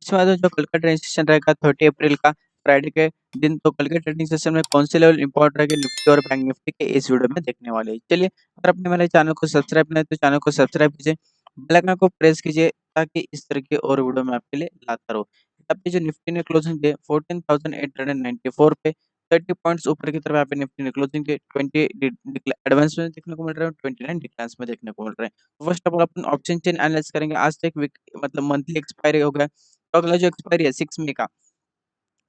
इसके बाद जो कल का ट्रेडिंग सेशन रहेगा 30 अप्रैल का फ्राइडे के दिन, तो कल के ट्रेडिंग सेशन में कौन से लेवल इंपॉर्टेंट रहेंगे निफ्टी और बैंक निफ्टी के इस वीडियो में देखने वाले हैं। चलिए, अगर आपने मेरे चैनल को सब्सक्राइब नहीं तो चैनल को सब्सक्राइब कीजिए, बेल आइकन को प्रेस कीजिए ताकि इस तरह की और वीडियो मैं आपके लिए लाता रहूं। अभी जो निफ्टी ने क्लोजिंग दे 14,894 पे 30 पॉइंट्स ऊपर की तरफ यहाँ पे निफ्टी ने क्लोजिंग के 20 एडवांस में देखने को मिल रहा है, 29 डिक्लाइंस में देखने को मिल रहा है। तो first of all upon option chain analyse करेंगे। आज तक वीक मतलब मंथली एक्सपायरी हो गया, तो अगला जो एक्सपायरी है 6 मई का,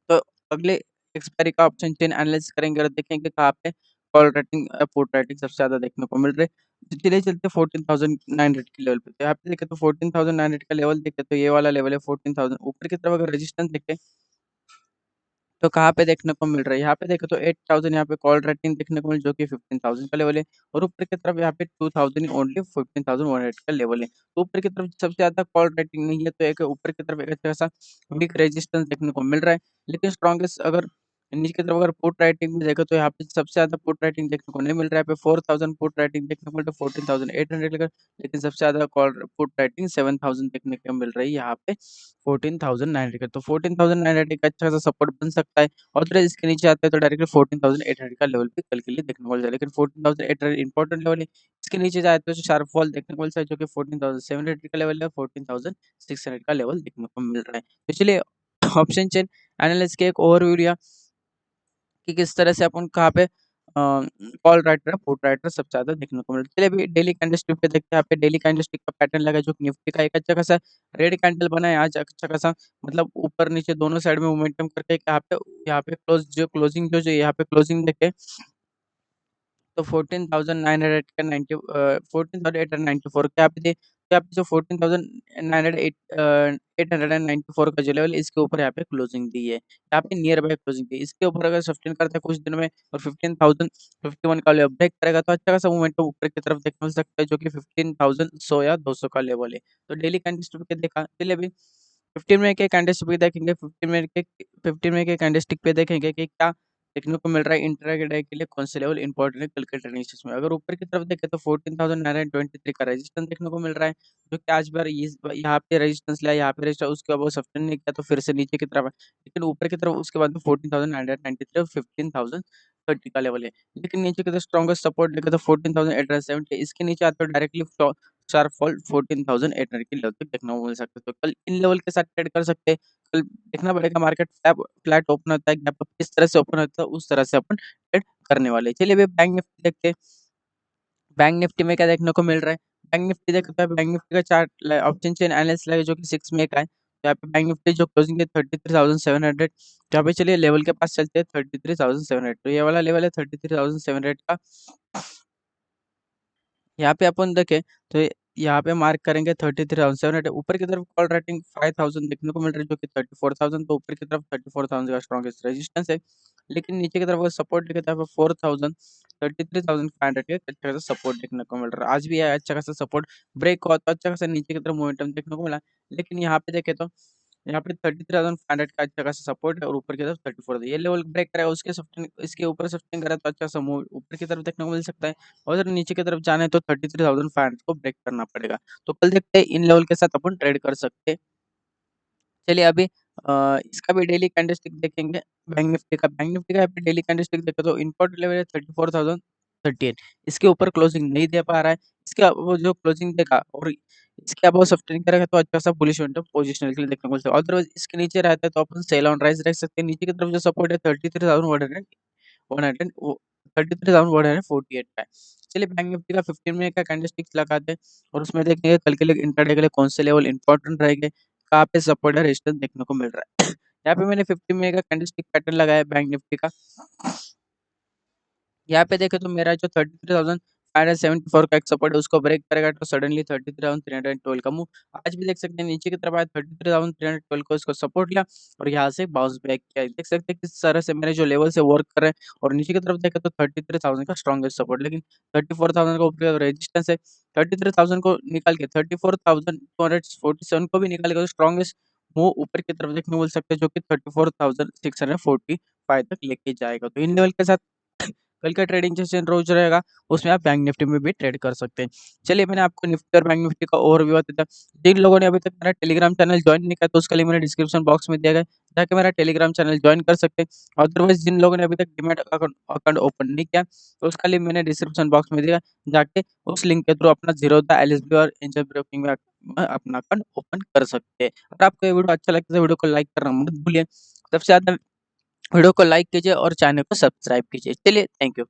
तो अगले एक्सपायरी का ऑप्शन चेन एनालाइज करेंगे और देखेंगे कहाँ पे कॉल राइटिंग पुट राइटिंग सबसे ज्यादा देखने को मिल रहे हैं। तो चलिए चलते 14,900 के लेवल पे। तो यहाँ पे देखे तो 14,900 का लेवल देखे तो ये वाला लेवल है 14,000। ऊपर की तरफ अगर रेजिस्टेंस देखे तो कहाँ पे देखने को मिल रहा है, यहाँ पे देखे तो 8,000 यहाँ पे कॉल रेटिंग देखने को मिल, जो कि 15,000 का लेवल है। और ऊपर की तरफ यहाँ पे 2,000 ओनली 15,100 का लेवल है। तो ऊपर की तरफ सबसे ज्यादा कॉल रेटिंग नहीं है, तो एक ऊपर की तरफ एक अच्छा सा वीक रेजिस्टेंस देखने को मिल रहा है। लेकिन स्ट्रॉन्गेस्ट अगर नीचे की तरफ अगर पुट राइटिंग में देखे तो यहाँ पे सबसे ज्यादा पुट राइटिंग देखने को नहीं मिल रहा है। यहाँ पे 4,000 पुट राइटिंग देखने को मिल रहा है 14,800 लेकर, लेकिन सबसे ज्यादा कॉल पुट राइटिंग 7,000 देखने को मिल रही है यहाँ पे 14,900 का। तो 14,900 का अच्छा सा सपोर्ट बन सकता है। और थोड़ा इसके नीचे आते हैं तो डायरेक्टली 14,800 का लेवल भी कल के लिए देखने को मिल जाए, लेकिन 14,800 इंपॉर्टेंट लेवल है। इसके नीचे जाए तो शार्प फॉल देखने को मिल सकता है, जो कि 14,700 का लेवल है, 14,600 का लेवल देखने को मिल रहा है। तो चलिए ऑप्शन चेन एनालिसिस के एक ओवरव्यू लिया कि किस तरह से अपन कहाँ पे कॉल राइटर पुट राइटर सबसे ज्यादा देखने को मिलता है। चलिए अभी डेली कैंडलस्टिक पे देखते हैं। यहाँ पे डेली कैंडलस्टिक का पैटर्न लगा, जो निफ्टी का एक अच्छा खासा रेड कैंडल बना है आज, अच्छा खासा मतलब ऊपर नीचे दोनों साइड में मोमेंटम करके यहाँ पे क्लोजिंग जो यहाँ पे क्लोजिंग देखे तो 14,900 का 90 14,894 के यहाँ पे जो 14,894 का जो लेवल है, इसके ऊपर यहाँ पे क्लोजिंग दी है, यहाँ पे नियर बाय क्लोजिंग दी है। इसके ऊपर अगर सस्टेन करता है कुछ दिन में और 15,051 का लेवल ब्रेक करेगा तो अच्छा खासा मूवमेंट ऊपर की तरफ देखने मिल सकता है, जो कि 15,100 या 200 का लेवल है। तो डेली कैंडलस्टिक पे देखा, चलिए अभी 15 मिनट के कैंडलस्टिक पे देखेंगे। 15 मिनट के कैंडलस्टिक पे देखेंगे कि क्या देखने को मिल रहा है इंट्राडे के लिए कौन से लेवल इंपॉर्टेंट है कल के ट्रेडिंग सेशन में। अगर ऊपर की तरफ देखें तो 14,923 का रेजिस्टेंस देखने को मिल रहा है, जो कि आज बार यहाँ पे रेजिस्टेंस लिया, यहाँ पे रेजिस्टेंस, उसके बाद वो सस्टेन नहीं किया तो फिर से नीचे की तरफ है। लेकिन ऊपर की तरफ उसके बाद में 14,993 और 15,030 का लेवल है। लेकिन नीचे की तरफ स्ट्रॉन्गेस्ट सपोर्ट देखे तो 14,870, इसके नीचे आते डायरेक्टली शार्प फॉल 14,800 के लेवल तक देखने को मिल सकता है। तो कल इन लेवल के साथ ट्रेड कर सकते हैं। कल देखना पड़ेगा मार्केट फ्लैट ओपन होता है, गैप अप किस तरह से ओपन होता है, उस तरह से अपन ट्रेड करने वाले हैं। चलिए अभी बैंक निफ्टी देखते हैं। बैंक निफ्टी में क्या देखने को मिल रहा है। बैंक निफ्टी देखते हैं, बैंक निफ्टी का चार्ट ऑप्शन चेन एनालिसिस लगे, जो कि 6 मई का है। तो यहाँ पे बैंक निफ्टी जो क्लोजिंग है 33,700, जहाँ पे चलिए लेवल के पास चलते हैं 33,700। तो ये वाला लेवल है 33,700 का। यहाँ पे अपन देखें तो यहाँ पे मार्क करेंगे 33,700। ऊपर की तरफ कॉल रेटिंग 5,000 देखने को मिल रही है, जो कि 34,000। तो ऊपर की तरफ 34,000 का स्ट्रॉन्गेस्ट रेजिस्टेंस है। लेकिन नीचे की तरफ अगर सपोर्ट देखे तो 4,000 33,500 के अच्छा खासा सपोर्ट देखने को मिल रहा है। आज भी है अच्छा खासा सपोर्ट ब्रेक हुआ तो अच्छा खासा नीचे की तरफ मोमेंटम देखने को मिला। लेकिन यहाँ पे देखे तो यहाँ पे 33,500 का अच्छा खासा सपोर्ट है और ऊपर की तरफ 34 ये लेवल ब्रेक करेगा, उसके सस्टेन इसके ऊपर सस्टेन करा तो अच्छा सा मूव ऊपर की तरफ देखने को मिल सकता है। और अगर नीचे की तरफ जाना है तो 33,500 को ब्रेक करना पड़ेगा। तो कल देखते हैं इन लेवल के साथ अपन ट्रेड कर सकते हैं। चलिए अभी इसका भी डेली कैंडलस्टिक देखेंगे। बैंक निफ्टी का यहाँ पे डेली कैंडलस्टिक देखे तो इंपॉर्टेंट लेवल है 34,038। इसके ऊपर क्लोजिंग नहीं दे पा रहा है। इसके वो जो क्लोजिंग देगा और इसके अबाउ सस्टेन करेगा तो अच्छा सा बुलिश मोमेंटम पोजिशनल के लिए देखने को मिलता है। अदरवाइज इसके नीचे रहता है तो अपन सेल ऑन राइज रख सकते हैं। नीचे की तरफ जो सपोर्ट है 33,100 33,148 का है। चलिए बैंक निफ्टी का 15 मिनट का कैंडलस्टिक लगाते हैं और उसमें देखेंगे कल के लिए इंट्राडे के लिए कौन से लेवल इंपॉर्टेंट रहेंगे, कहाँ पे सपोर्ट है रेजिस्टेंस देखने को मिल रहा है। यहाँ पे मैंने 15 मिनट का कैंडलस्टिक पैटर्न लगाया है बैंक निफ्टी का। यहाँ पे देखे तो मेरा जो 33,574 का एक सपोर्ट है उसको ब्रेक करेगा तो सडनली 33,312 का मूव। आज भी देख सकते हैं नीचे की तरफ आया 33,312 को इसको सपोर्ट लिया और यहाँ से बाउंस बैक किया। देख सकते हैं किस तरह से मेरे जो लेवल से वर्क कर रहे हैं। और नीचे की तरफ देखे तो 33,000 का स्ट्रॉन्गेस्ट सपोर्ट, लेकिन 34,000 का ऊपर रेजिस्टेंस है। 33,000 को निकाल के 34,247 को भी निकाल के स्ट्रॉन्गेस्ट मूव ऊपर की तरफ देखने को मिल सकते हैं, जो कि 34,645 तक लेके जाएगा। तो इन लेवल के साथ कल का ट्रेडिंग सेशन रोज रहेगा, उसमें आप बैंक निफ्टी में भी ट्रेड कर सकते हैं। चलिए मैंने आपको निफ्टी और बैंक निफ्टी का ओवरव्यू बता दिया। जिन लोगों ने अभी तक मेरा टेलीग्राम चैनल ज्वाइन नहीं किया तो उसका लिंक मैंने डिस्क्रिप्शन बॉक्स में दिया गया है, जाके मेरा टेलीग्राम चैनल ज्वाइन कर सकते हैं। अदरवाइज जिन लोगों ने अभी तक डीमैट अकाउंट अकाउंट ओपन नहीं किया तो उसका लिंक मैंने डिस्क्रिप्शन बॉक्स में दिया, जाके उस लिंक के थ्रू अपना ज़ीरोधा, एलएसबी और एंजल ब्रोकिंग में अपना अकाउंट ओपन कर सकते हैं। अगर आपको ये वीडियो अच्छा लगता है तो वीडियो को लाइक करना मत भूलिए। सबसे ज़्यादा वीडियो को लाइक कीजिए और चैनल को सब्सक्राइब कीजिए। चलिए थैंक यू।